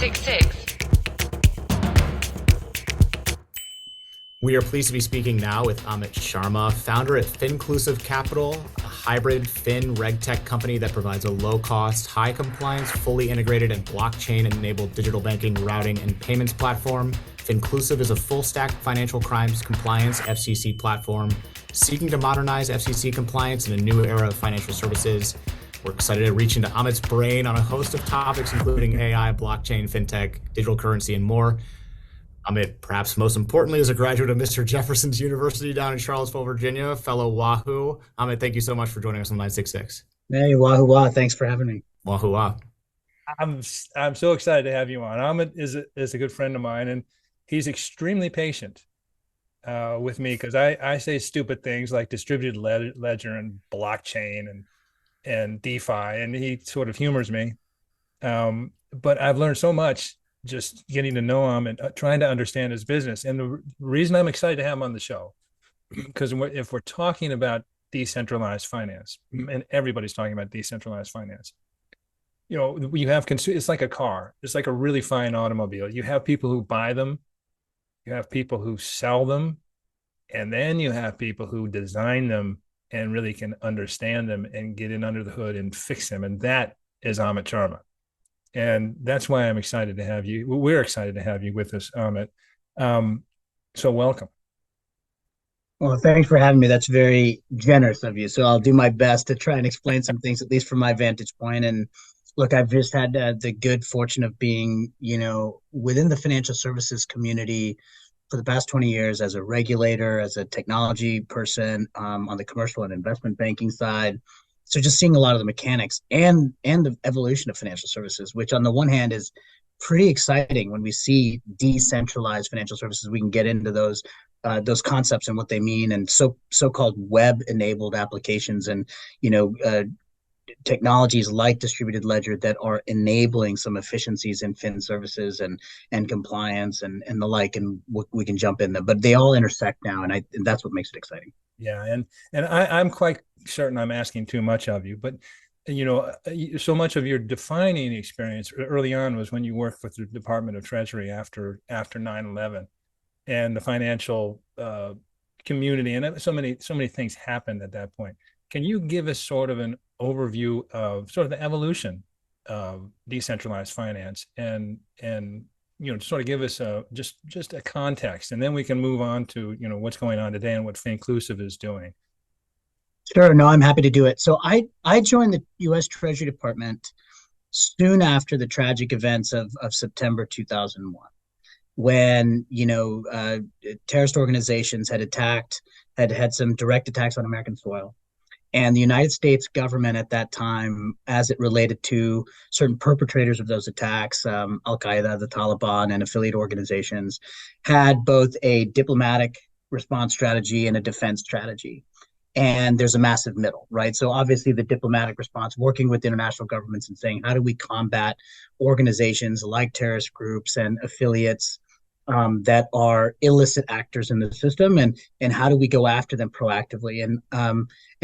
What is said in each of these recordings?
966. We are pleased to be speaking now with Amit Sharma, founder at FinClusive Capital, a hybrid reg-tech company that provides a low-cost, high-compliance, fully integrated and blockchain-enabled digital banking, routing, and payments platform. FinClusive is a full-stack financial crimes compliance FCC platform seeking to modernize FCC compliance in a new era of financial services. We're excited to reach into Amit's brain on a host of topics, including AI, blockchain, fintech, digital currency, and more. Amit, perhaps most importantly, is a graduate of Mr. Jefferson's University down in Charlottesville, Virginia, fellow Wahoo. Amit, thank you so much for joining us on 966. Hey, Wahoo Wah. Thanks for having me. Wahoo Wah. I'm so excited to have you on. Amit is a good friend of mine, and he's extremely patient with me because I say stupid things like distributed ledger and blockchain and DeFi, and he sort of humors me. But I've learned so much just getting to know him and trying to understand his business. And the reason I'm excited to have him on the show, because if we're talking about decentralized finance, and everybody's talking about decentralized finance, you have it's like a car. It's like a really fine automobile. You have people who buy them, you have people who sell them, and then you have people who design them and really can understand them and get in under the hood and fix them. And that is Amit Sharma. And that's why I'm excited to have you. We're excited to have you with us, Amit. So welcome. Well, thanks for having me. That's very generous of you. So I'll do my best to try and explain some things, at least from my vantage point. And look, I've just had the good fortune of being, within the financial services community for the past 20 years as a regulator, as a technology person, on the commercial and investment banking side. So just seeing a lot of the mechanics and the evolution of financial services, which on the one hand is pretty exciting when we see decentralized financial services. We can get into those concepts and what they mean, and so-called web-enabled applications and technologies like distributed ledger that are enabling some efficiencies in fin services and compliance and the like, and we can jump in them. But they all intersect now, and that's what makes it exciting. Yeah, and I'm quite certain I'm asking too much of you, but so much of your defining experience early on was when you worked with the Department of Treasury after 9/11, and the financial community, and so many things happened at that point. Can you give us sort of an overview of sort of the evolution of decentralized finance and sort of give us just a context, and then we can move on to what's going on today and what FinClusive is doing. Sure. No, I'm happy to do it. So I joined the U.S. Treasury Department soon after the tragic events of September 2001, when terrorist organizations had had some direct attacks on American soil. And the United States government at that time, as it related to certain perpetrators of those attacks, Al-Qaeda, the Taliban, and affiliate organizations, had both a diplomatic response strategy and a defense strategy. And there's a massive middle, right? So obviously the diplomatic response, working with international governments and saying, how do we combat organizations like terrorist groups and affiliates that are illicit actors in the system, and how do we go after them proactively? And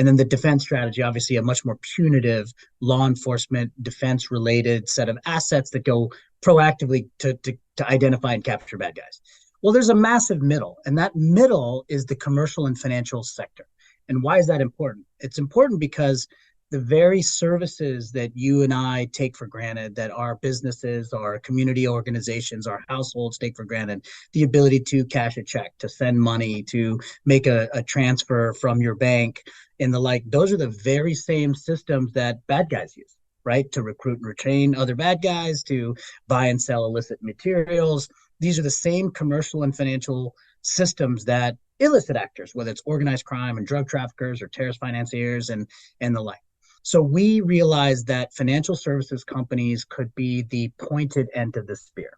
then the defense strategy, obviously a much more punitive law enforcement defense related set of assets that go proactively to identify and capture bad guys. Well, there's a massive middle, and that middle is the commercial and financial sector. And why is that important? It's important because the very services that you and I take for granted, that our businesses, our community organizations, our households take for granted, the ability to cash a check, to send money, to make a transfer from your bank and the like, those are the very same systems that bad guys use, right? To recruit and retain other bad guys, to buy and sell illicit materials. These are the same commercial and financial systems that illicit actors, whether it's organized crime and drug traffickers or terrorist financiers and the like. So we realized that financial services companies could be the pointed end of the spear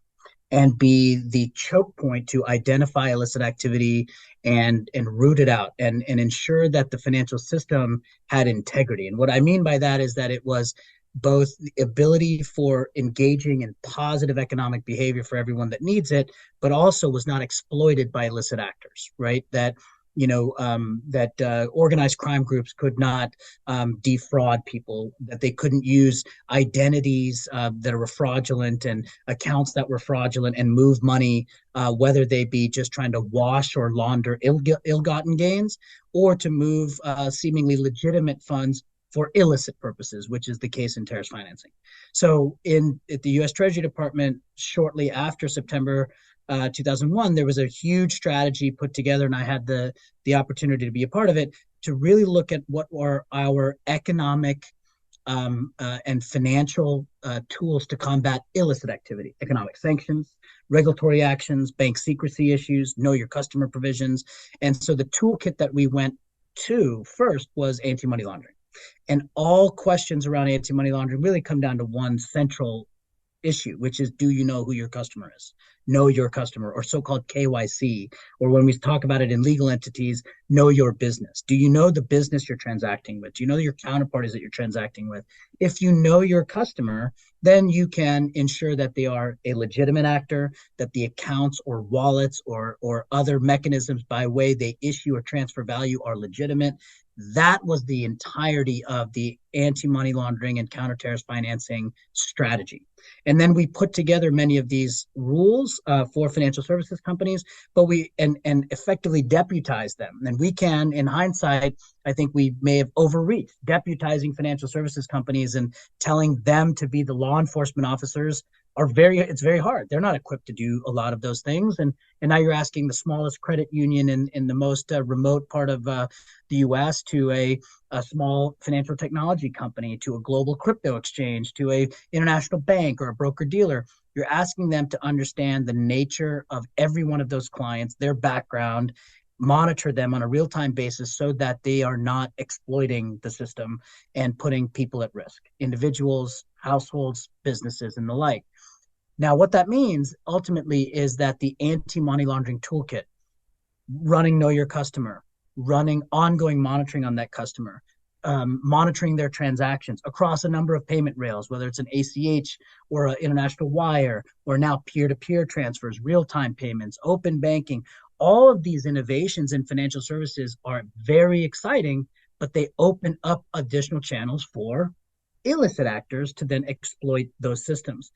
and be the choke point to identify illicit activity and root it out and ensure that the financial system had integrity. And what I mean by that is that it was both the ability for engaging in positive economic behavior for everyone that needs it, but also was not exploited by illicit actors, right? That that organized crime groups could not defraud people, that they couldn't use identities that were fraudulent and accounts that were fraudulent and move money, whether they be just trying to wash or launder ill-gotten gains, or to move seemingly legitimate funds for illicit purposes, which is the case in terrorist financing. So at the U.S. Treasury Department, shortly after September 2001, there was a huge strategy put together, and I had the opportunity to be a part of it, to really look at what were our economic and financial tools to combat illicit activity, economic sanctions, regulatory actions, bank secrecy issues, know your customer provisions. And so the toolkit that we went to first was anti-money laundering. And all questions around anti-money laundering really come down to one central issue, which is, do you know who your customer is? Know your customer, or so-called KYC, or when we talk about it in legal entities, know your business. Do you know the business you're transacting with? Do you know your counterparties that you're transacting with? If you know your customer, then you can ensure that they are a legitimate actor, that the accounts or wallets or other mechanisms by way they issue or transfer value are legitimate. That was the entirety of the anti-money laundering and counter-terrorist financing strategy. And then we put together many of these rules for financial services companies, but we and effectively deputized them. And we can, in hindsight, I think we may have overreached, deputizing financial services companies and telling them to be the law enforcement officers it's very hard. They're not equipped to do a lot of those things. And now you're asking the smallest credit union in the most remote part of the US to a small financial technology company, to a global crypto exchange, to a international bank or a broker dealer. You're asking them to understand the nature of every one of those clients, their background, monitor them on a real-time basis so that they are not exploiting the system and putting people at risk, individuals, households, businesses, and the like. Now, what that means ultimately is that the anti-money laundering toolkit, running Know Your Customer, running ongoing monitoring on that customer, monitoring their transactions across a number of payment rails, whether it's an ACH or an international wire, or now peer-to-peer transfers, real-time payments, open banking. All of these innovations in financial services are very exciting, but they open up additional channels for illicit actors to then exploit those systems.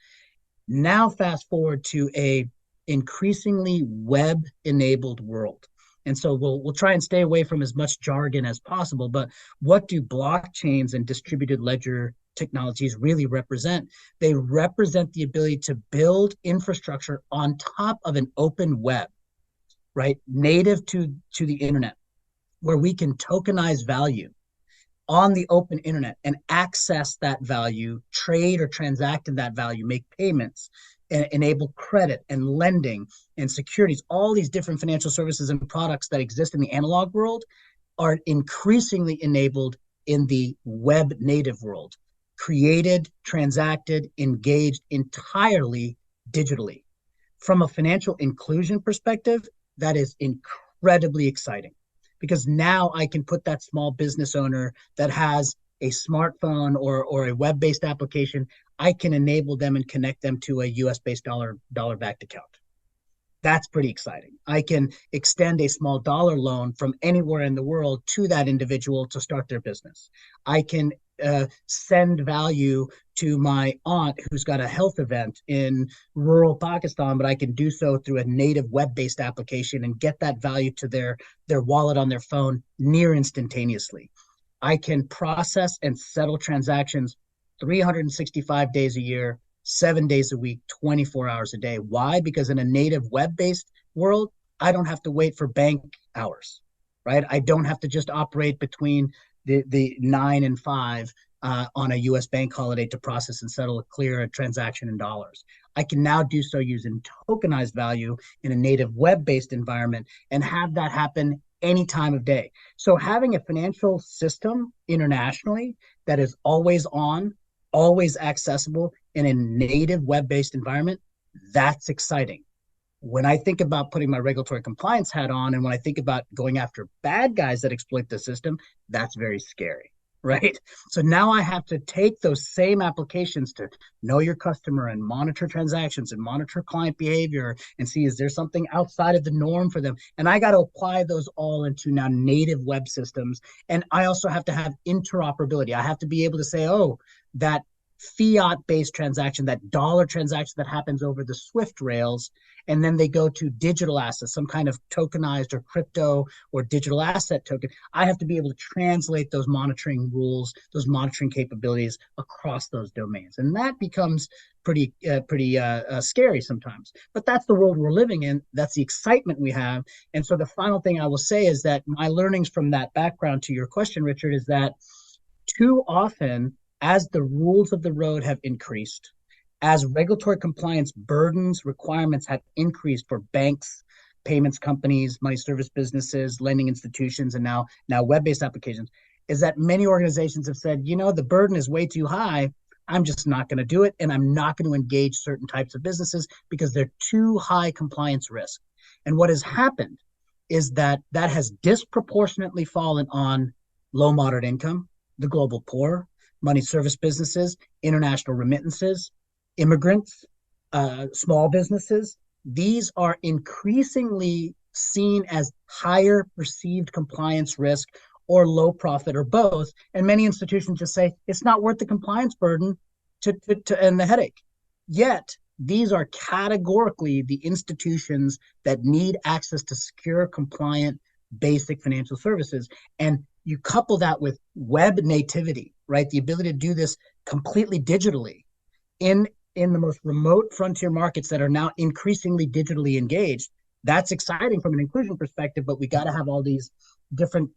Now, fast forward to a increasingly web-enabled world. And so we'll try and stay away from as much jargon as possible, but what do blockchains and distributed ledger technologies really represent? They represent the ability to build infrastructure on top of an open web, right? Native to the internet, where we can tokenize value on the open internet and access that value, trade or transact in that value, make payments, and enable credit and lending and securities. All these different financial services and products that exist in the analog world are increasingly enabled in the web native world, created, transacted, engaged entirely digitally. From a financial inclusion perspective, that is incredibly exciting, because now I can put that small business owner that has a smartphone or a web-based application, I can enable them and connect them to a US-based dollar-backed account. That's pretty exciting. I can extend a small dollar loan from anywhere in the world to that individual to start their business. I can send value to my aunt who's got a health event in rural Pakistan, but I can do so through a native web-based application and get that value to their wallet on their phone near instantaneously. I can process and settle transactions 365 days a year, 7 days a week, 24 hours a day. Why? Because in a native web-based world, I don't have to wait for bank hours, right? I don't have to just operate between the 9 and 5 on a US bank holiday to process and settle a transaction in dollars. I can now do so using tokenized value in a native web-based environment and have that happen any time of day. So having a financial system internationally that is always on, always accessible in a native web-based environment, that's exciting. When I think about putting my regulatory compliance hat on, and when I think about going after bad guys that exploit the system, that's very scary. right? So now I have to take those same applications to know your customer and monitor transactions and monitor client behavior and see, is there something outside of the norm for them? And I got to apply those all into now native web systems. And I also have to have interoperability. I have to be able to say, oh, that fiat-based transaction, that dollar transaction that happens over the Swift rails, and then they go to digital assets, some kind of tokenized or crypto or digital asset token. I have to be able to translate those monitoring rules, those monitoring capabilities across those domains, and that becomes pretty scary sometimes. But that's the world we're living in. That's the excitement we have. And so the final thing I will say is that my learnings from that background to your question, Richard, is that too often, as the rules of the road have increased, as regulatory compliance burdens, requirements have increased for banks, payments companies, money service businesses, lending institutions, and now web-based applications, is that many organizations have said, the burden is way too high. I'm just not going to do it, and I'm not going to engage certain types of businesses because they're too high compliance risk. And what has happened is that has disproportionately fallen on low, moderate income, the global poor, money service businesses, international remittances, immigrants, small businesses. These are increasingly seen as higher perceived compliance risk or low profit or both. And many institutions just say it's not worth the compliance burden and the headache. Yet these are categorically the institutions that need access to secure, compliant, basic financial services. And you couple that with web nativity, right? The ability to do this completely digitally in the most remote frontier markets that are now increasingly digitally engaged. That's exciting from an inclusion perspective, but we got to have all these different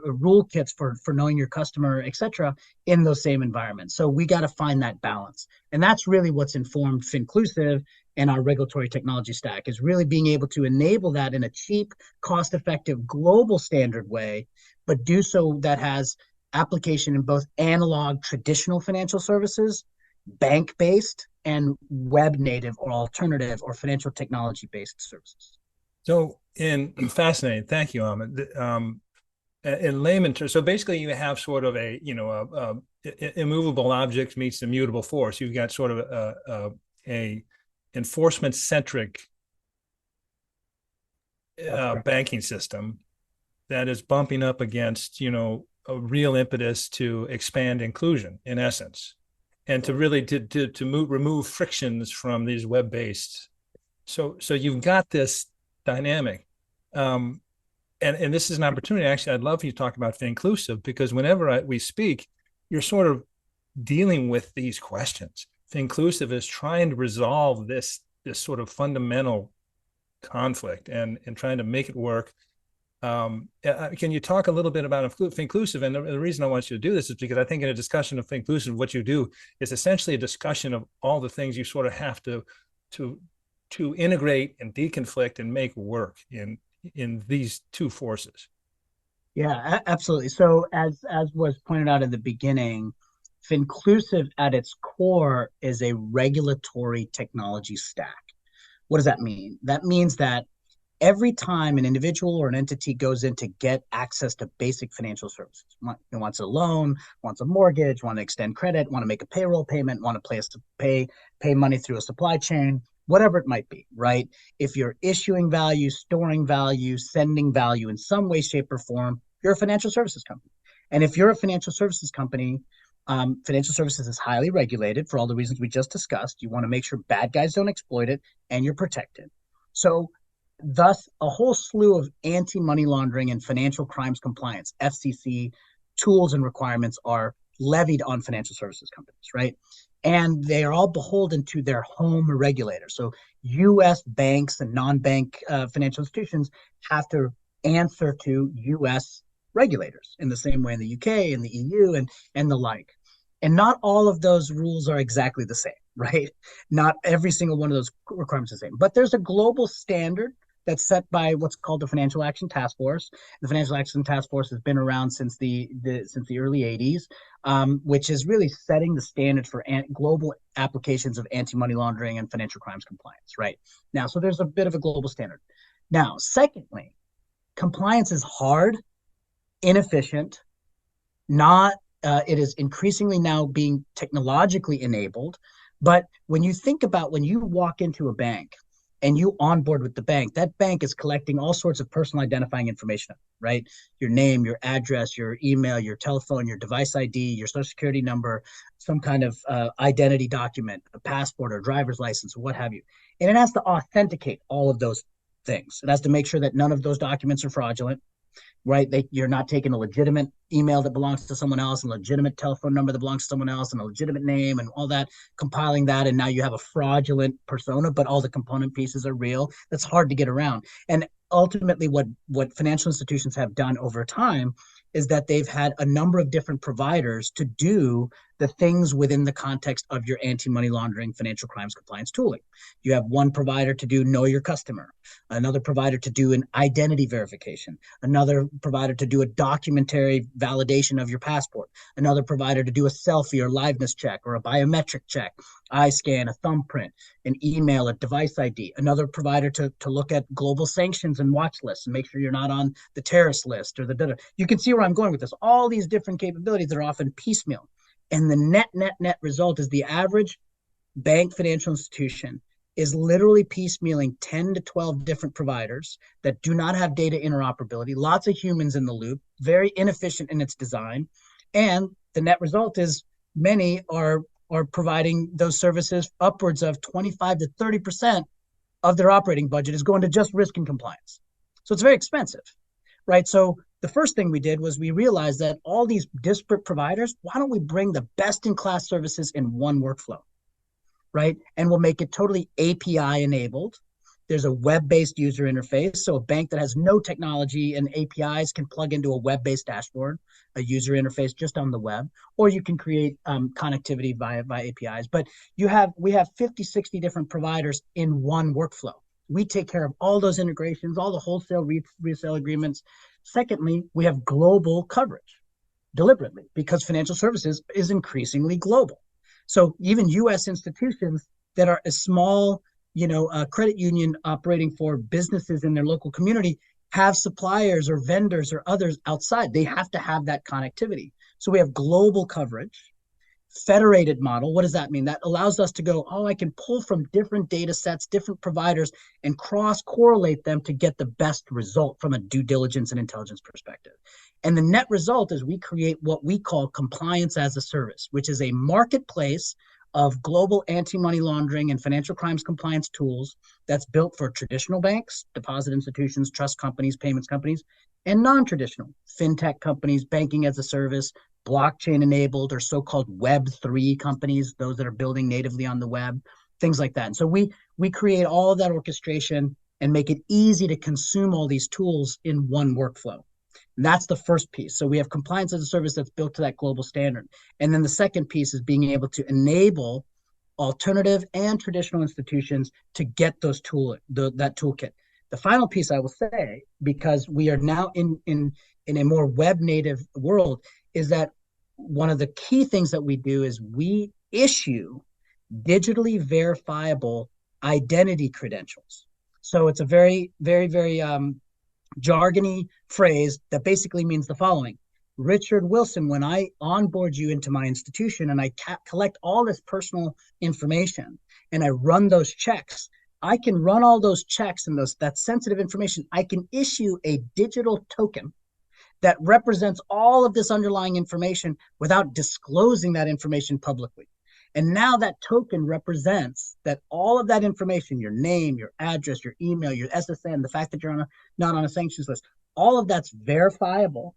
rule kits for knowing your customer, et cetera, in those same environments. So we got to find that balance. And that's really what's informed FinClusive and our regulatory technology stack, is really being able to enable that in a cheap, cost-effective, global standard way, but do so that has application in both analog, traditional financial services, bank-based, and web-native or alternative or financial technology-based services. So, fascinating. Thank you, Amit. In layman terms, so basically you have sort of a immovable object meets immutable force. You've got sort of a enforcement-centric banking system that is bumping up against, a real impetus to expand inclusion, in essence, and to really remove frictions from these web-based. So you've got this dynamic, and this is an opportunity. Actually, I'd love for you to talk about FinClusive, because whenever we speak, you're sort of dealing with these questions. FinClusive is trying to resolve this sort of fundamental conflict and trying to make it work. Can you talk a little bit about FinClusive? And the reason I want you to do this is because I think in a discussion of FinClusive, what you do is essentially a discussion of all the things you sort of have to integrate and deconflict and make work in these two forces. Yeah, absolutely. So as was pointed out in the beginning, FinClusive at its core is a regulatory technology stack. What does that mean? That means that every time an individual or an entity goes in to get access to basic financial services, wants a loan, wants a mortgage, want to extend credit, want to make a payroll payment, want a place to pay money through a supply chain, whatever it might be, right? If you're issuing value, storing value, sending value in some way, shape, or form, you're a financial services company. And if you're a financial services company, financial services is highly regulated for all the reasons we just discussed. You want to make sure bad guys don't exploit it, and you're protected. So thus, a whole slew of anti-money laundering and financial crimes compliance, FCC, tools and requirements are levied on financial services companies, right? And they are all beholden to their home regulator. So U.S. banks and non-bank financial institutions have to answer to U.S. regulators in the same way in the U.K. and the EU and the like. And not all of those rules are exactly the same, right? Not every single one of those requirements is the same. But there's a global standard that's set by what's called the Financial Action Task Force. The Financial Action Task Force has been around since the early 80s, which is really setting the standard for global applications of anti-money laundering and financial crimes compliance, right? Now, so there's a bit of a global standard. Now, secondly, compliance is hard, inefficient, not It is increasingly now being technologically enabled. But when you think about when you walk into a bank and you onboard with the bank, that bank is collecting all sorts of personal identifying information, right? Your name, your address, your email, your telephone, your device ID, your social security number, some kind of identity document, a passport or driver's license, or what have you. And it has to authenticate all of those things. It has to make sure that none of those documents are fraudulent, right? You're not taking a legitimate email that belongs to someone else, and a legitimate telephone number that belongs to someone else, and a legitimate name and all that, compiling that. And now you have a fraudulent persona, but all the component pieces are real. That's hard to get around. And ultimately what financial institutions have done over time is that they've had a number of different providers to do the things within the context of your anti-money laundering financial crimes compliance tooling. You have one provider to do know your customer, another provider to do an identity verification, another provider to do a documentary validation of your passport, another provider to do a selfie or liveness check or a biometric check, eye scan, a thumbprint, an email, a device ID, another provider to look at global sanctions and watch lists and make sure you're not on the terrorist list or the. You can see where I'm going with this. All these different capabilities that are often piecemeal. And the net result is the average bank financial institution is literally piecemealing 10 to 12 different providers that do not have data interoperability, lots of humans in the loop, very inefficient in its design. And the net result is many are providing those services upwards of 25 to 30% of their operating budget is going to just risk and compliance. So it's very expensive, right? So the first thing we did was we realized that all these disparate providers, why don't we bring the best-in-class services in one workflow, right? And we'll make it totally API enabled. There's a web-based user interface. So a bank that has no technology and APIs can plug into a web-based dashboard, a user interface just on the web, or you can create connectivity via APIs. But we have 50, 60 different providers in one workflow. We take care of all those integrations, all the wholesale resale agreements. Secondly, we have global coverage deliberately because financial services is increasingly global. So even U.S. institutions that are a small, credit union operating for businesses in their local community have suppliers or vendors or others outside. They have to have that connectivity. So we have global coverage. Federated model. What does that mean? That allows us to go, I can pull from different data sets, different providers, and cross-correlate them to get the best result from a due diligence and intelligence perspective. And the net result is we create what we call compliance as a service, which is a marketplace of global anti-money laundering and financial crimes compliance tools that's built for traditional banks, deposit institutions, trust companies, payments companies, and non-traditional fintech companies, banking as a service, blockchain enabled or so-called Web3 companies, those that are building natively on the web, things like that. And so we create all of that orchestration and make it easy to consume all these tools in one workflow. And that's the first piece. So we have compliance as a service that's built to that global standard. And then the second piece is being able to enable alternative and traditional institutions to get those that toolkit. The final piece I will say, because we are now in a more web native world, is that one of the key things that we do is we issue digitally verifiable identity credentials. So it's a very, very, very jargony phrase that basically means the following. Richard Wilson, when I onboard you into my institution and I collect all this personal information and I run those checks, I can run all those checks and that sensitive information. I can issue a digital token that represents all of this underlying information without disclosing that information publicly. And now that token represents that all of that information, your name, your address, your email, your SSN, the fact that you're not on a sanctions list, all of that's verifiable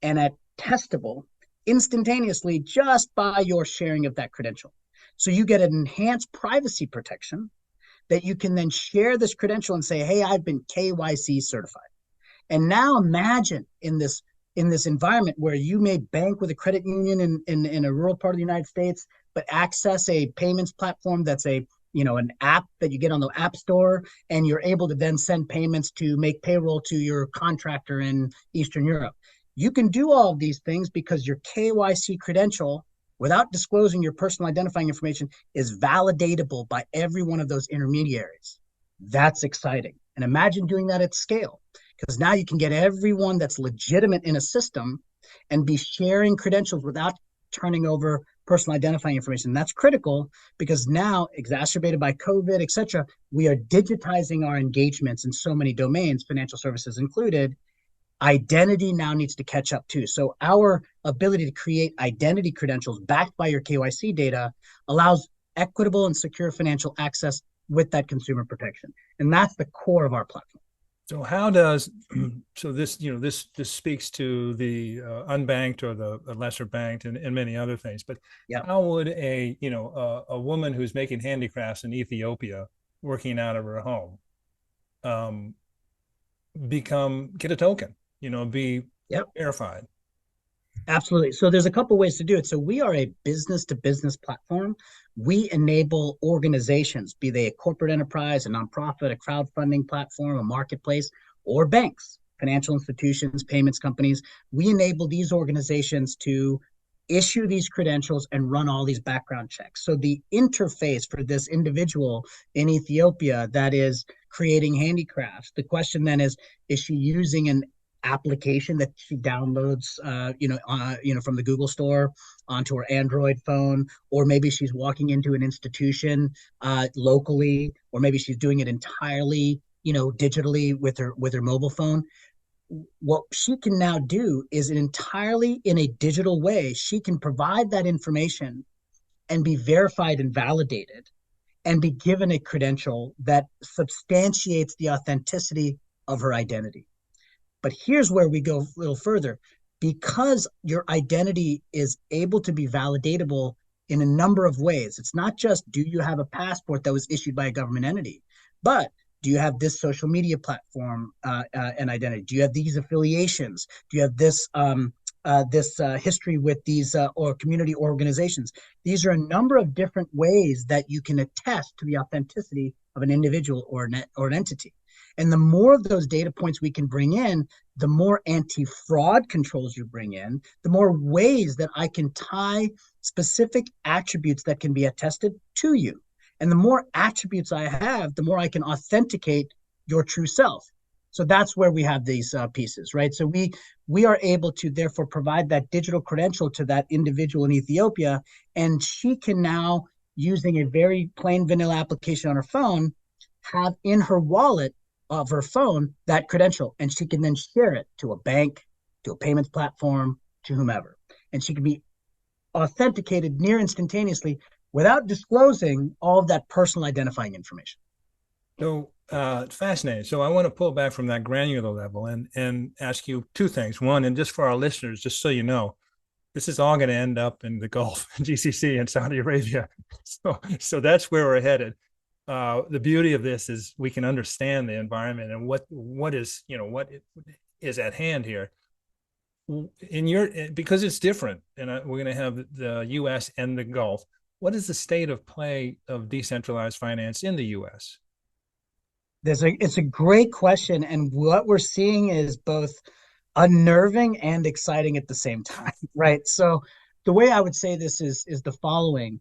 and testable instantaneously just by your sharing of that credential. So you get an enhanced privacy protection that you can then share this credential and say, hey, I've been KYC certified. And now imagine in this environment where you may bank with a credit union in a rural part of the United States, but access a payments platform that's an app that you get on the App Store, and you're able to then send payments to make payroll to your contractor in Eastern Europe. You can do all of these things because your KYC credential, without disclosing your personal identifying information, is validatable by every one of those intermediaries. That's exciting. And imagine doing that at scale, because now you can get everyone that's legitimate in a system and be sharing credentials without turning over personal identifying information. That's critical because now, exacerbated by COVID, et cetera, we are digitizing our engagements in so many domains, financial services included. Identity now needs to catch up too. So our ability to create identity credentials backed by your KYC data allows equitable and secure financial access with that consumer protection. And that's the core of our platform. So how does, so this, this speaks to the unbanked or the lesser banked and many other things, but how would a woman who's making handicrafts in Ethiopia working out of her home get a token, be verified? Absolutely. So there's a couple ways to do it. So we are a business-to-business platform. We enable organizations, be they a corporate enterprise, a nonprofit, a crowdfunding platform, a marketplace, or banks, financial institutions, payments companies. We enable these organizations to issue these credentials and run all these background checks. So the interface for this individual in Ethiopia that is creating handicrafts, the question then is she using an application that she downloads, from the Google store onto her Android phone, or maybe she's walking into an institution locally, or maybe she's doing it entirely, digitally with her mobile phone. What she can now do is entirely in a digital way, she can provide that information and be verified and validated and be given a credential that substantiates the authenticity of her identity. But here's where we go a little further. Because your identity is able to be validatable in a number of ways. It's not just, do you have a passport that was issued by a government entity, but do you have this social media platform and identity? Do you have these affiliations? Do you have this history with these or community organizations? These are a number of different ways that you can attest to the authenticity of an individual or an entity. And the more of those data points we can bring in, the more anti-fraud controls you bring in, the more ways that I can tie specific attributes that can be attested to you. And the more attributes I have, the more I can authenticate your true self. So that's where we have these pieces, right? So we are able to therefore provide that digital credential to that individual in Ethiopia, and she can now, using a very plain vanilla application on her phone, have in her wallet of her phone that credential, and she can then share it to a bank, to a payments platform, to whomever. And she can be authenticated near instantaneously without disclosing all of that personal identifying information. So fascinating. So I want to pull back from that granular level and ask you two things. One, and just for our listeners, just so you know, this is all going to end up in the Gulf, GCC, and Saudi Arabia. So that's where we're headed. The beauty of this is we can understand the environment and what is at hand here. Because it's different, and we're going to have the U.S. and the Gulf. What is the state of play of decentralized finance in the U.S.? It's a great question, and what we're seeing is both unnerving and exciting at the same time, right? So the way I would say this is the following: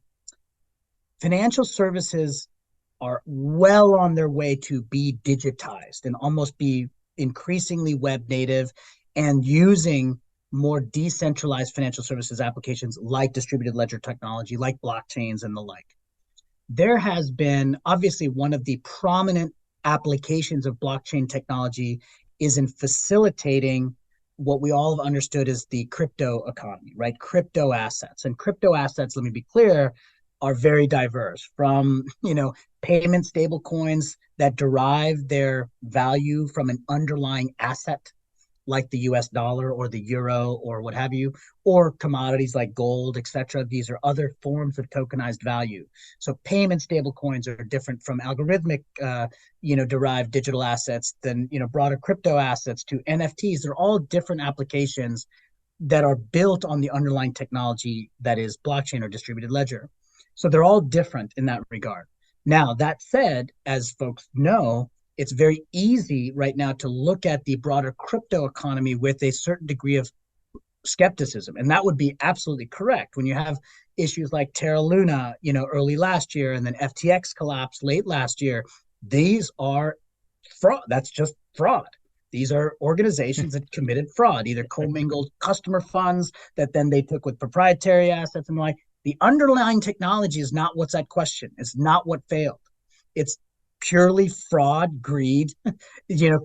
financial services are well on their way to be digitized and almost be increasingly web native and using more decentralized financial services applications like distributed ledger technology, like blockchains and the like. There has been, obviously, one of the prominent applications of blockchain technology is in facilitating what we all have understood as the crypto economy, right? Crypto assets. And crypto assets, let me be clear, are very diverse, from payment stable coins that derive their value from an underlying asset like the US dollar or the euro or what have you, or commodities like gold, et cetera. These are other forms of tokenized value. So payment stable coins are different from algorithmic derived digital assets than broader crypto assets to NFTs. They're all different applications that are built on the underlying technology that is blockchain or distributed ledger. So they're all different in that regard. Now, that said, as folks know, it's very easy right now to look at the broader crypto economy with a certain degree of skepticism. And that would be absolutely correct. When you have issues like Terra Luna, early last year, and then FTX collapsed late last year, these are fraud. That's just fraud. These are organizations that committed fraud, either commingled customer funds that then they took with proprietary assets and the like. The underlying technology is not what's at question. It's not what failed. It's purely fraud, greed,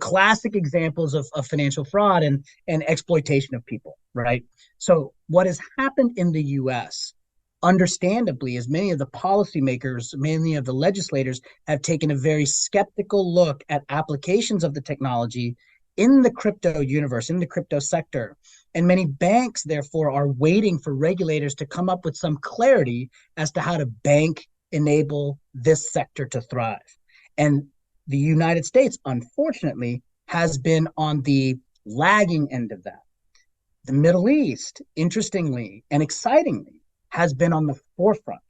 classic examples of financial fraud and exploitation of people, right? So what has happened in the US, understandably, is many of the policymakers, many of the legislators have taken a very skeptical look at applications of the technology in the crypto universe, in the crypto sector. And many banks, therefore, are waiting for regulators to come up with some clarity as to how to bank enable this sector to thrive. And the United States, unfortunately, has been on the lagging end of that. The Middle East, interestingly and excitingly, has been on the forefront.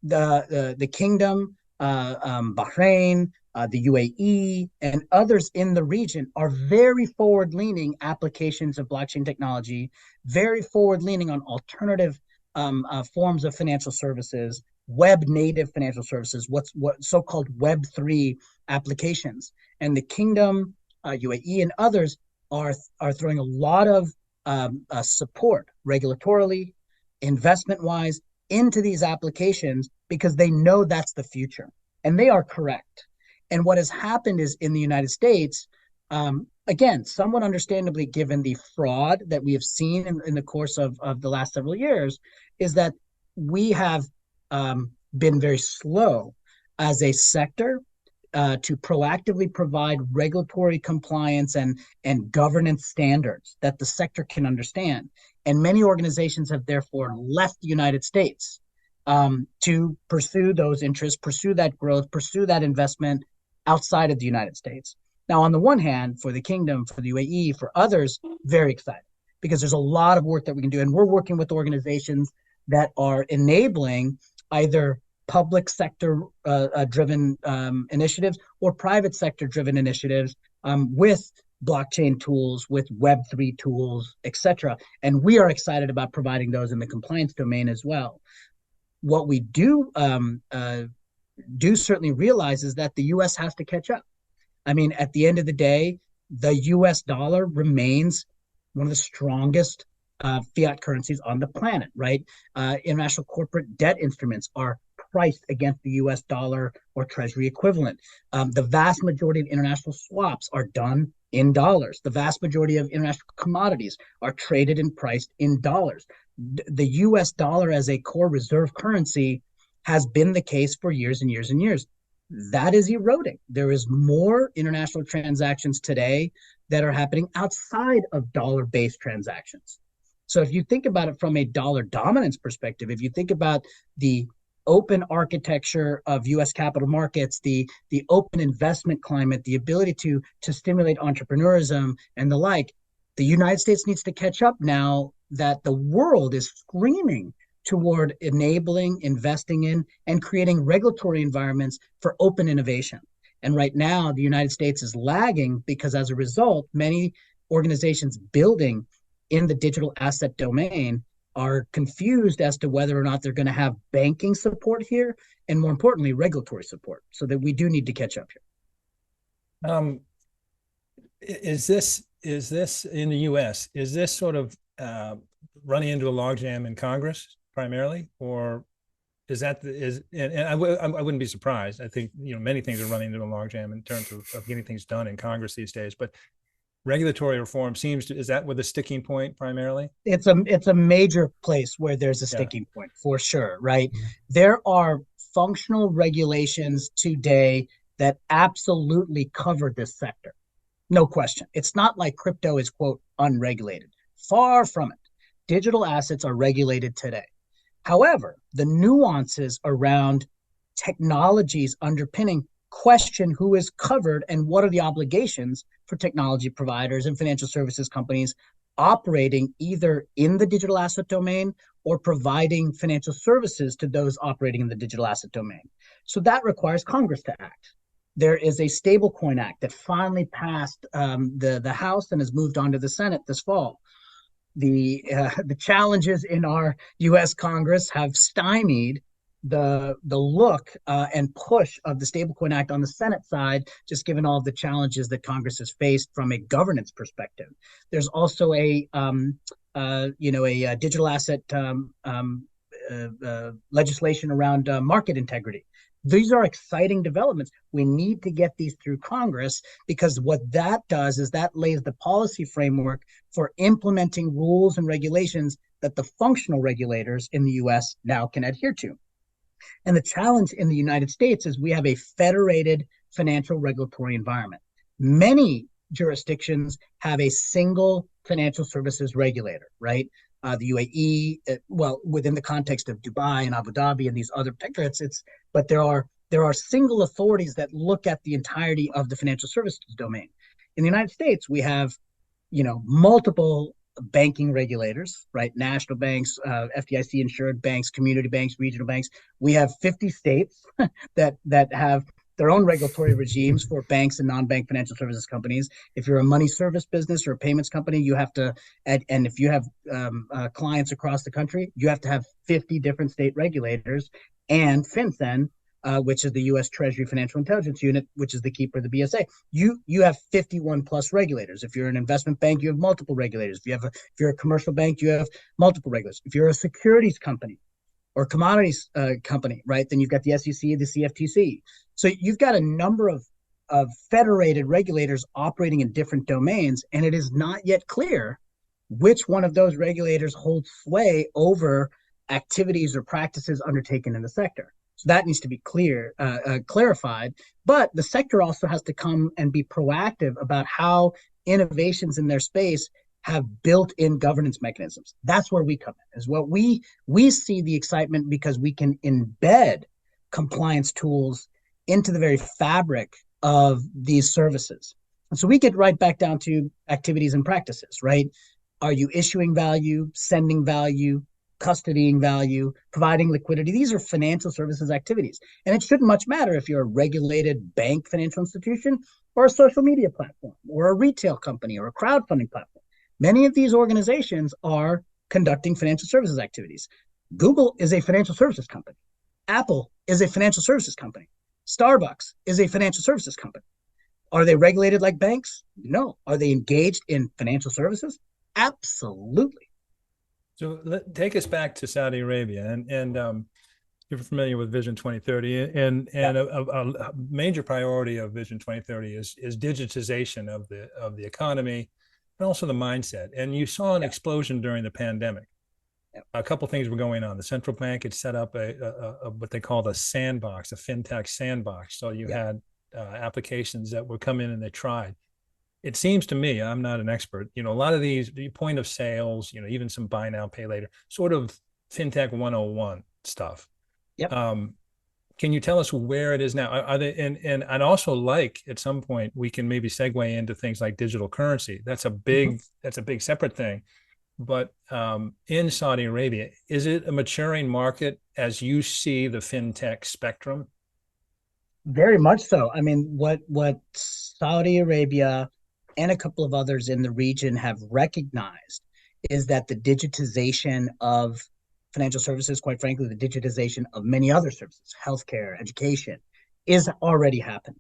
The kingdom, Bahrain, the UAE, and others in the region are very forward-leaning applications of blockchain technology, very forward-leaning on alternative forms of financial services, web-native financial services, what so-called Web3 applications. And the kingdom, UAE, and others are throwing a lot of support regulatorily, investment-wise, into these applications because they know that's the future. And they are correct. And what has happened is in the United States, again, somewhat understandably given the fraud that we have seen in the course of the last several years, is that we have been very slow as a sector to proactively provide regulatory compliance and governance standards that the sector can understand. And many organizations have therefore left the United States to pursue those interests, pursue that growth, pursue that investment outside of the United States. Now, on the one hand, for the kingdom, for the UAE, for others, very excited because there's a lot of work that we can do. And we're working with organizations that are enabling either public sector driven initiatives or private sector driven initiatives with blockchain tools, with Web3 tools, et cetera. And we are excited about providing those in the compliance domain as well. What we do certainly realize is that the U.S. has to catch up. I mean, at the end of the day, the U.S. dollar remains one of the strongest fiat currencies on the planet, right? International corporate debt instruments are priced against the U.S. dollar or treasury equivalent. The vast majority of international swaps are done in dollars. The vast majority of international commodities are traded and priced in dollars. The U.S. dollar as a core reserve currency has been the case for years and years and years. That is eroding. There is more international transactions today that are happening outside of dollar-based transactions. So if you think about it from a dollar dominance perspective, if you think about the open architecture of U.S. capital markets, the open investment climate, the ability to stimulate entrepreneurism and the like, the United States needs to catch up now that the world is screaming toward enabling, investing in, and creating regulatory environments for open innovation. And right now, the United States is lagging because as a result, many organizations building in the digital asset domain are confused as to whether or not they're going to have banking support here, and more importantly, regulatory support. So that we do need to catch up here. Is this in the U.S.? Is this sort of running into a logjam in Congress primarily, or is that and I wouldn't be surprised. I think many things are running into a logjam in terms of getting things done in Congress these days, but regulatory reform is that where the sticking point primarily? It's a major place where there's a sticking point for sure, right? Mm-hmm. There are functional regulations today that absolutely cover this sector. No question. It's not like crypto is, quote, unregulated. Far from it. Digital assets are regulated today. However, the nuances around technologies underpinning question who is covered and what are the obligations for technology providers and financial services companies operating either in the digital asset domain or providing financial services to those operating in the digital asset domain. So that requires Congress to act. There is a Stablecoin Act that finally passed the House and has moved on to the Senate this fall. The challenges in our U.S. Congress have stymied the look and push of the Stablecoin Act on the Senate side, just given all of the challenges that Congress has faced from a governance perspective. There's also a digital asset legislation around market integrity. These are exciting developments. We need to get these through Congress, because what that does is that lays the policy framework for implementing rules and regulations that the functional regulators in the US now can adhere to. And the challenge in the United States is we have a federated financial regulatory environment. Many jurisdictions have a single financial services regulator, right? The UAE, well, within the context of Dubai and Abu Dhabi and these other protectorates, but there are single authorities that look at the entirety of the financial services domain. In the United States, we have, multiple banking regulators, right? National banks, FDIC insured banks, community banks, regional banks. We have 50 states that have their own regulatory regimes for banks and non-bank financial services companies. If you're a money service business or a payments company, you have to, and if you have clients across the country, you have to have 50 different state regulators, and FinCEN, which is the U.S. Treasury Financial Intelligence Unit, which is the keeper of the BSA. You have 51 plus regulators. If you're an investment bank, you have multiple regulators. If you're a commercial bank, you have multiple regulators. If you're a securities company or commodities company, right, then you've got the SEC, the CFTC. So you've got a number of federated regulators operating in different domains, and it is not yet clear which one of those regulators holds sway over activities or practices undertaken in the sector. So that needs to be clarified. But the sector also has to come and be proactive about how innovations in their space have built-in governance mechanisms. That's where we come in. Is what we see the excitement, because we can embed compliance tools into the very fabric of these services. And so we get right back down to activities and practices, right? Are you issuing value, sending value, custodying value, providing liquidity? These are financial services activities. And it shouldn't much matter if you're a regulated bank financial institution or a social media platform or a retail company or a crowdfunding platform. Many of these organizations are conducting financial services activities. Google is a financial services company. Apple is a financial services company. Starbucks is a financial services company. Are they regulated like banks? No. Are they engaged in financial services? Absolutely. So take us back to Saudi Arabia, and you're familiar with Vision 2030, and a major priority of Vision 2030 is digitization of the economy and also the mindset. And you saw an explosion during the pandemic. A couple of things were going on. The central bank had set up a what they called a sandbox, a fintech sandbox. So you had applications that would come in and they tried. It seems to me, I'm not an expert, a lot of these point of sales, even some buy now, pay later, sort of fintech 101 stuff. Yep. Can you tell us where it is now? Are they, and I'd also like at some point we can maybe segue into things like digital currency. That's a big separate thing. But in Saudi Arabia, is it a maturing market as you see the fintech spectrum? Very much so. I mean, what Saudi Arabia and a couple of others in the region have recognized is that the digitization of financial services, quite frankly, the digitization of many other services, healthcare, education, is already happening.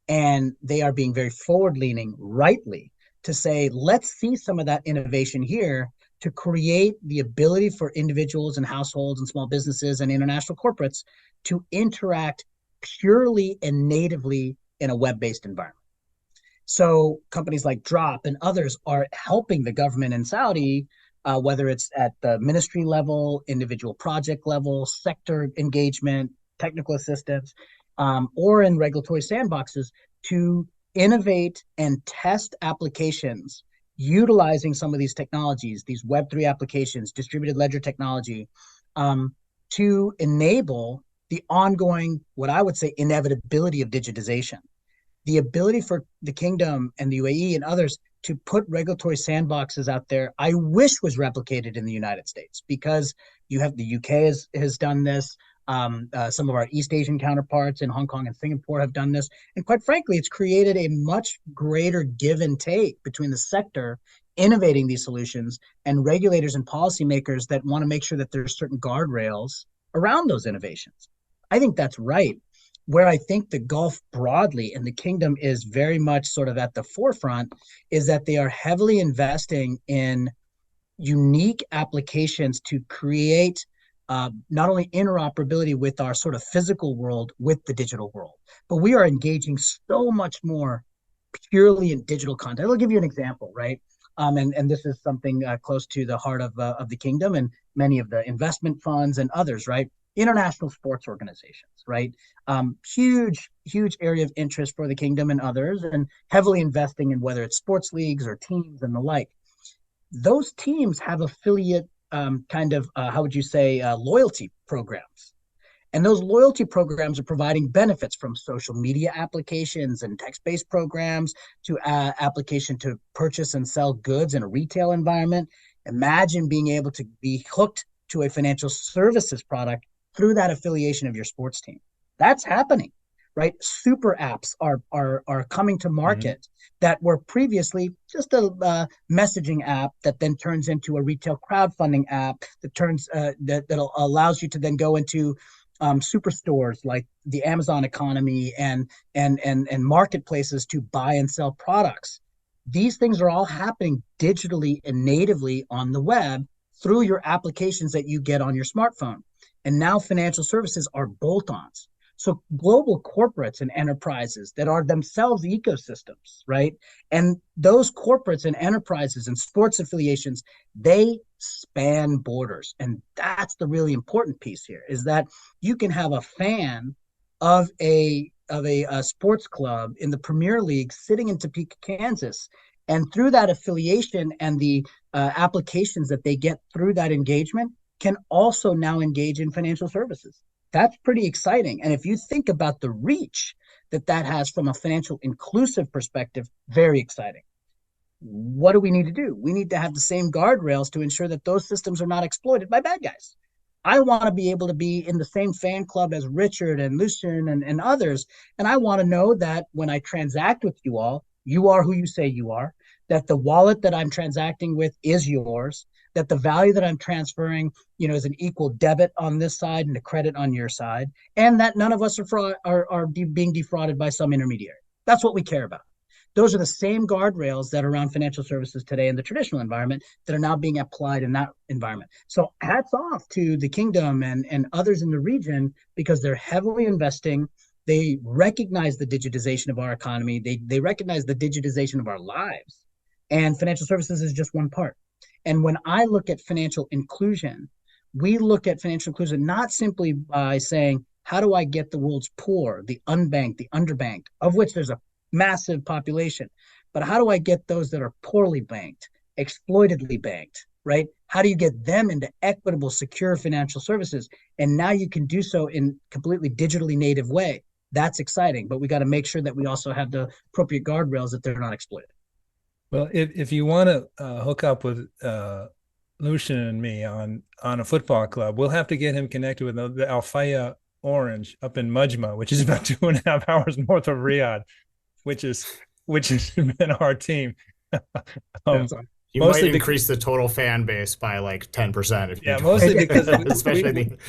And they are being very forward-leaning, rightly, to say, let's see some of that innovation here to create the ability for individuals and households and small businesses and international corporates to interact purely and natively in a web-based environment. So companies like Drop and others are helping the government in Saudi, whether it's at the ministry level, individual project level, sector engagement, technical assistance, or in regulatory sandboxes, to innovate and test applications utilizing some of these technologies, these Web3 applications, distributed ledger technology, to enable the ongoing, what I would say, inevitability of digitization. The ability for the kingdom and the UAE and others to put regulatory sandboxes out there, I wish was replicated in the United States, because you have the UK has done this. Some of our East Asian counterparts in Hong Kong and Singapore have done this. And quite frankly, it's created a much greater give and take between the sector innovating these solutions and regulators and policymakers that want to make sure that there's certain guardrails around those innovations. I think that's right. Where I think the Gulf broadly and the kingdom is very much sort of at the forefront is that they are heavily investing in unique applications to create not only interoperability with our sort of physical world with the digital world, but we are engaging so much more purely in digital content. I'll give you an example, right? And this is something close to the heart of the kingdom and many of the investment funds and others, right? International sports organizations, right? Huge area of interest for the kingdom and others, and heavily investing in whether it's sports leagues or teams and the like. Those teams have affiliate how would you say, loyalty programs. And those loyalty programs are providing benefits from social media applications and text-based programs to application to purchase and sell goods in a retail environment. Imagine being able to be hooked to a financial services product through that affiliation of your sports team. That's happening, right? Super apps are coming to market that were previously just a messaging app that then turns into a retail crowdfunding app that allows you to then go into superstores like the Amazon economy and marketplaces to buy and sell products. These things are all happening digitally and natively on the web through your applications that you get on your smartphone. And now financial services are bolt-ons. So global corporates and enterprises that are themselves ecosystems, right? And those corporates and enterprises and sports affiliations, they span borders. And that's the really important piece here, is that you can have a fan of a sports club in the Premier League sitting in Topeka, Kansas. And through that affiliation and the applications that they get through that engagement can also now engage in financial services. That's pretty exciting. And if you think about the reach that has from a financial inclusive perspective, very exciting. What do we need to do? We need to have the same guardrails to ensure that those systems are not exploited by bad guys. I want to be able to be in the same fan club as Richard and Lucian and others. And I want to know that when I transact with you all, you are who you say you are, that the wallet that I'm transacting with is yours, that the value that I'm transferring, is an equal debit on this side and a credit on your side, and that none of us are being defrauded by some intermediary. That's what we care about. Those are the same guardrails that are around financial services today in the traditional environment that are now being applied in that environment. So hats off to the kingdom and others in the region, because they're heavily investing. They recognize the digitization of our economy. They recognize the digitization of our lives. And financial services is just one part. And when I look at financial inclusion, we look at financial inclusion not simply by saying, how do I get the world's poor, the unbanked, the underbanked, of which there's a massive population, but how do I get those that are poorly banked, exploitedly banked, right? How do you get them into equitable, secure financial services? And now you can do so in completely digitally native way. That's exciting, but we got to make sure that we also have the appropriate guardrails that they're not exploited. Well, if you want to hook up with Lucian and me on a football club, we'll have to get him connected with the Al Faya Orange up in Mujma, which is about 2.5 hours north of Riyadh, which has been our team. You might increase the total fan base by like 10% if you join. Mostly because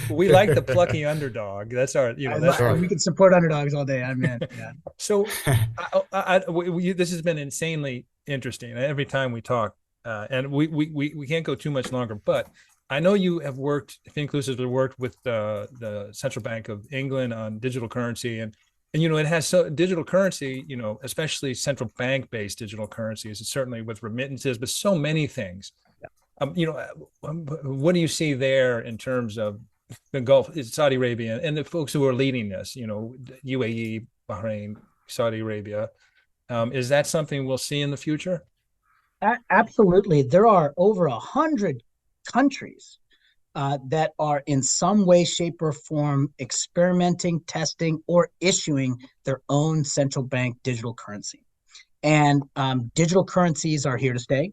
we like the plucky underdog. That's our, we can support underdogs all day. I'm in. Yeah. So this has been insanely interesting every time we talk, and we can't go too much longer. But I know you have worked, FinClusive has worked with the Central Bank of England on digital currency, and it has digital currency, especially central bank based digital currencies, certainly with remittances, but so many things. What do you see there in terms of the Gulf, Saudi Arabia, and the folks who are leading this? UAE, Bahrain, Saudi Arabia. Is that something we'll see in the future? Absolutely. There are over 100 countries that are in some way, shape, or form experimenting, testing, or issuing their own central bank digital currency. And digital currencies are here to stay.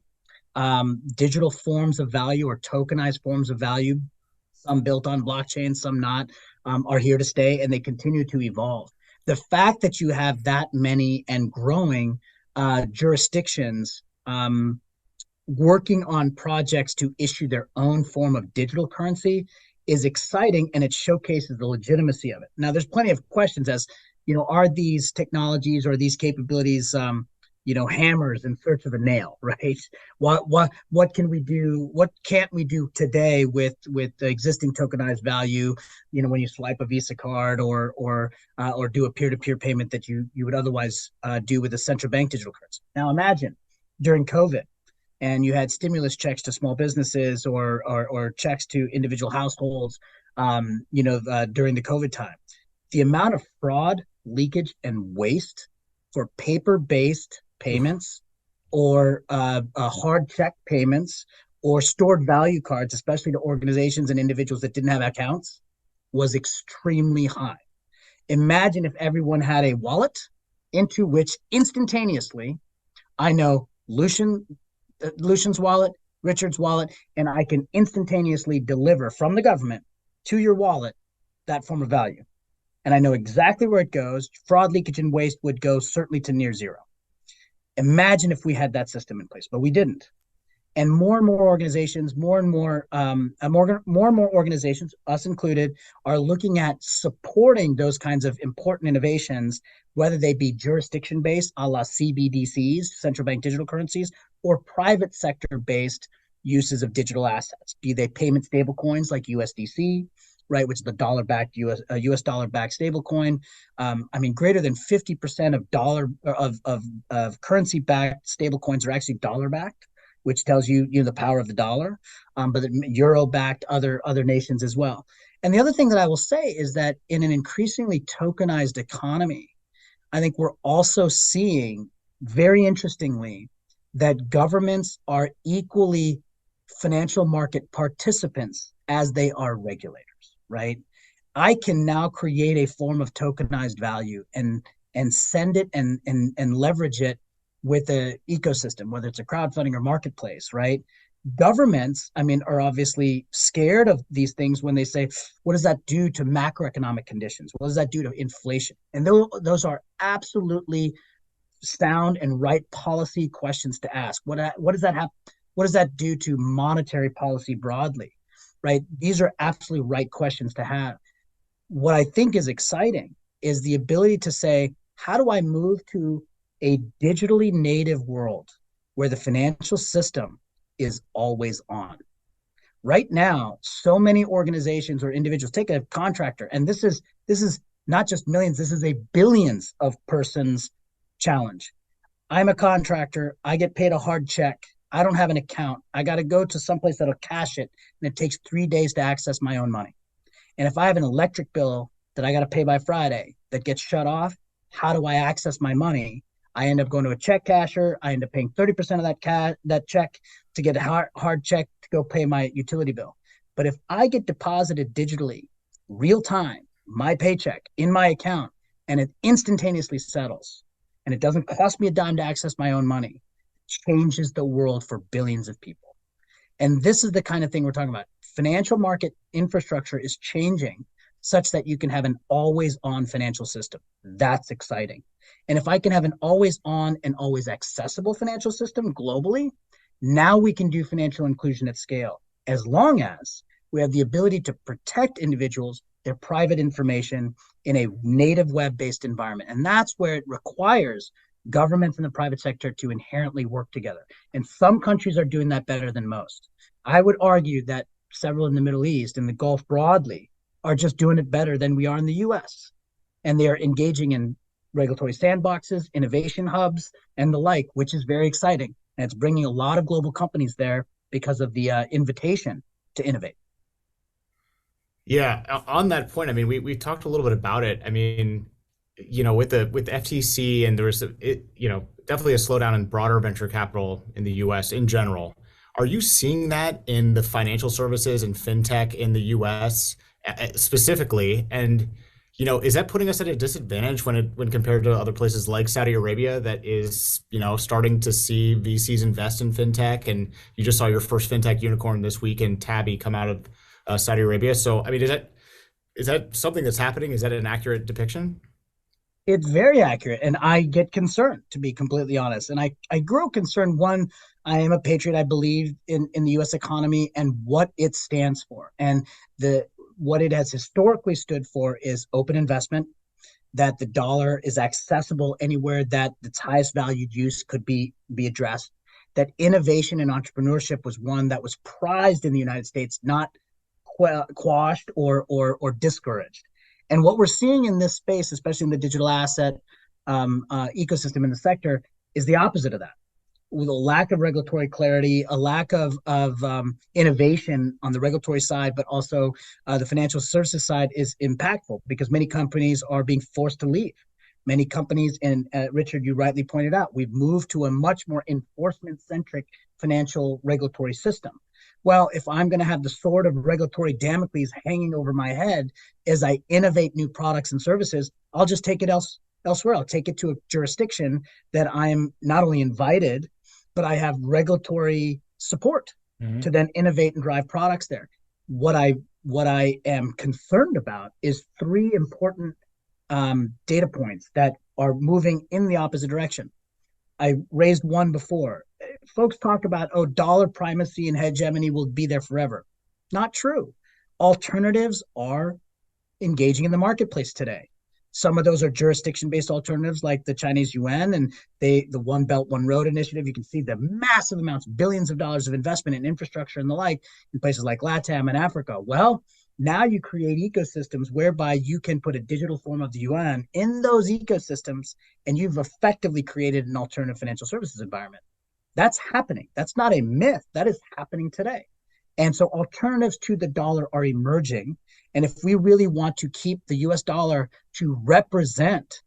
Digital forms of value or tokenized forms of value, some built on blockchain, some not, are here to stay, and they continue to evolve. The fact that you have that many and growing jurisdictions working on projects to issue their own form of digital currency is exciting, and it showcases the legitimacy of it. Now, there's plenty of questions as, are these technologies or these capabilities, hammers in search of a nail, right? What can we do? What can't we do today with the existing tokenized value? When you swipe a Visa card or do a peer-to-peer payment that you would otherwise do with a central bank digital currency. Now, imagine during COVID, and you had stimulus checks to small businesses or checks to individual households, during the COVID time. The amount of fraud, leakage, and waste for paper-based payments or hard check payments or stored value cards, especially to organizations and individuals that didn't have accounts, was extremely high. Imagine if everyone had a wallet into which instantaneously I know Lucian's wallet, Richard's wallet, and I can instantaneously deliver from the government to your wallet that form of value. And I know exactly where it goes. Fraud, leakage, and waste would go certainly to near zero. Imagine if we had that system in place, but we didn't. And more organizations, more and more organizations, us included, are looking at supporting those kinds of important innovations, whether they be jurisdiction-based, a la CBDCs, central bank digital currencies, or private sector-based uses of digital assets, be they payment stablecoins like USDC, right, which is the dollar-backed US dollar-backed stablecoin. Greater than 50% of currency-backed stablecoins are actually dollar-backed, which tells you the power of the dollar, but euro-backed other nations as well. And the other thing that I will say is that in an increasingly tokenized economy, I think we're also seeing, very interestingly, that governments are equally financial market participants as they are regulators, right? I can now create a form of tokenized value and send it and leverage it with an ecosystem, whether it's a crowdfunding or marketplace, right? Governments, are obviously scared of these things when they say, what does that do to macroeconomic conditions? What does that do to inflation? And those are absolutely sound and right policy questions to ask. What does that have? What does that do to monetary policy broadly, right? These are absolutely right questions to have. What I think is exciting is the ability to say, how do I move to a digitally native world where the financial system is always on? Right now, so many organizations or individuals, take a contractor, and this is not just millions, this is a billions of persons challenge. I'm a contractor, I get paid a hard check, I don't have an account, I got to go to someplace that'll cash it, and it takes 3 days to access my own money. And if I have an electric bill that I got to pay by Friday that gets shut off, how do I access my money? I end up going to a check casher. I end up paying 30% of that check to get a hard check to go pay my utility bill. But if I get deposited digitally, real time, my paycheck in my account, and it instantaneously settles, and it doesn't cost me a dime to access my own money, changes the world for billions of people. And this is the kind of thing we're talking about. Financial market infrastructure is changing such that you can have an always-on financial system. That's exciting. And if I can have an always-on and always accessible financial system globally, now we can do financial inclusion at scale, as long as we have the ability to protect individuals, their private information in a native web-based environment. And that's where it requires governments and the private sector to inherently work together. And some countries are doing that better than most. I would argue that several in the Middle East and the Gulf broadly are just doing it better than we are in the US. And they are engaging in regulatory sandboxes, innovation hubs, and the like, which is very exciting. And it's bringing a lot of global companies there because of the invitation to innovate. Yeah, on that point, we talked a little bit about it. With the FTC, and there was definitely a slowdown in broader venture capital in the US in general. Are you seeing that in the financial services and fintech in the US specifically? And is that putting us at a disadvantage when compared to other places like Saudi Arabia that is starting to see VCs invest in fintech? And you just saw your first fintech unicorn this week in Tabby come out of Saudi Arabia. So is that something that's happening? Is that an accurate depiction? It's very accurate, and I get concerned, to be completely honest. And I grow concerned. One, I am a patriot. I believe in the U.S. economy and what it stands for. And what it has historically stood for is open investment, that the dollar is accessible anywhere that its highest valued use could be addressed, that innovation and entrepreneurship was one that was prized in the United States, not quashed or discouraged. And what we're seeing in this space, especially in the digital asset ecosystem in the sector, is the opposite of that. With a lack of regulatory clarity, a lack of innovation on the regulatory side, but also the financial services side is impactful because many companies are being forced to leave. Many companies, and Richard, you rightly pointed out, we've moved to a much more enforcement-centric financial regulatory system. Well, if I'm going to have the sword of regulatory Damocles hanging over my head as I innovate new products and services, I'll just take it elsewhere. I'll take it to a jurisdiction that I'm not only invited, but I have regulatory support to then innovate and drive products there. What I am concerned about is three important data points that are moving in the opposite direction. I raised one before. Folks talk about, dollar primacy and hegemony will be there forever. Not true. Alternatives are engaging in the marketplace today. Some of those are jurisdiction-based alternatives like the Chinese yuan and the One Belt, One Road initiative. You can see the massive amounts, billions of dollars of investment in infrastructure and the like in places like LATAM and Africa. Well, now you create ecosystems whereby you can put a digital form of the yuan in those ecosystems, and you've effectively created an alternative financial services environment. That's happening. That's not a myth. That is happening today. And so alternatives to the dollar are emerging. And if we really want to keep the US dollar to represent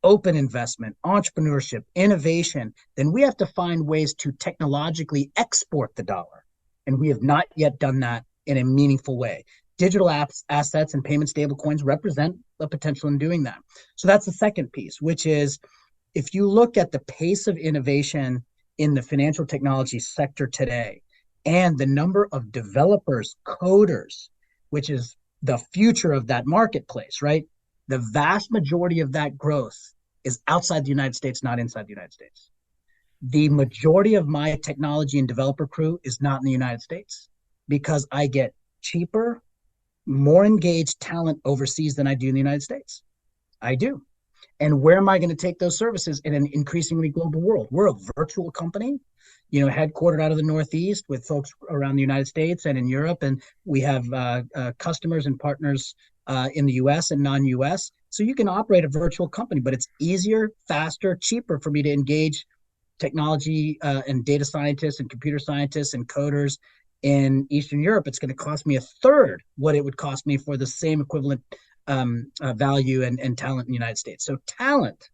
open investment, entrepreneurship, innovation, then we have to find ways to technologically export the dollar. And we have not yet done that in a meaningful way. Digital assets and payment stablecoins represent the potential in doing that. So that's the second piece, which is if you look at the pace of innovation in the financial technology sector today and the number of developers, coders, which is the future of that marketplace, right? The vast majority of that growth is outside the United States, not inside the United States. The majority of my technology and developer crew is not in the United States because I get cheaper, more engaged talent overseas than I do in the United States. I do. And where am I going to take those services in an increasingly global world? We're a virtual company, headquartered out of the Northeast with folks around the United States and in Europe. And we have customers and partners in the US and non-US. So you can operate a virtual company, but it's easier, faster, cheaper for me to engage technology and data scientists and computer scientists and coders in Eastern Europe. It's going to cost me a third what it would cost me for the same equivalent value and talent in the United States. So talent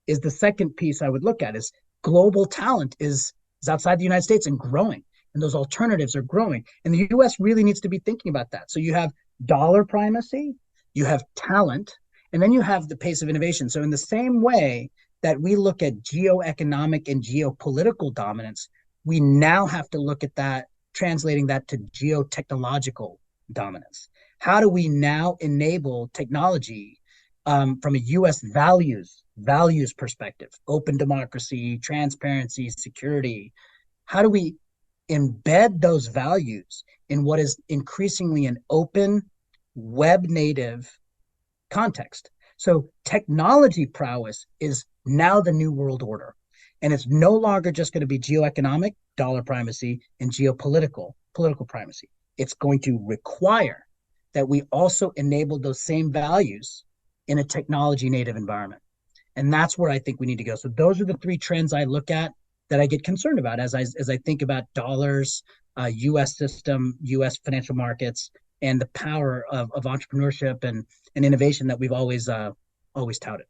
is the second piece I would look at. Is global talent is outside the United States and growing, and those alternatives are growing. And the US really needs to be thinking about that. So you have dollar primacy, you have talent, and then you have the pace of innovation. So in the same way that we look at geoeconomic and geopolitical dominance, we now have to look at that, translating that to geotechnological dominance. How do we now enable technology from a U.S. values perspective, open democracy, transparency, security? How do we embed those values in what is increasingly an open, web-native context? So technology prowess is now the new world order. And it's no longer just going to be geoeconomic, dollar primacy, and geopolitical, political primacy. It's going to require that we also enable those same values in a technology native environment. And that's where I think we need to go. So those are the three trends I look at that I get concerned about as I think about dollars, US system, US financial markets, and the power of entrepreneurship and innovation that we've always touted.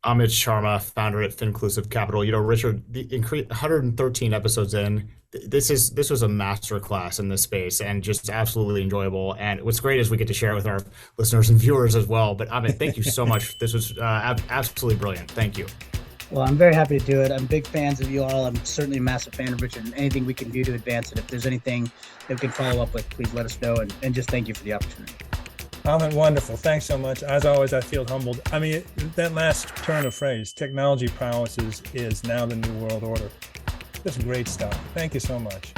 Amit Sharma, founder at FinClusive Capital. Richard, the 113 episodes in, this was a masterclass in this space and just absolutely enjoyable. And what's great is we get to share it with our listeners and viewers as well. But Amit, thank you so much. This was absolutely brilliant. Thank you. Well, I'm very happy to do it. I'm big fans of you all. I'm certainly a massive fan of Richard, and anything we can do to advance it. If there's anything that we can follow up with, please let us know. And just thank you for the opportunity. Amit, wonderful. Thanks so much. As always, I feel humbled. I mean, that last turn of phrase, technology prowess is now the new world order. Just great stuff. Thank you so much.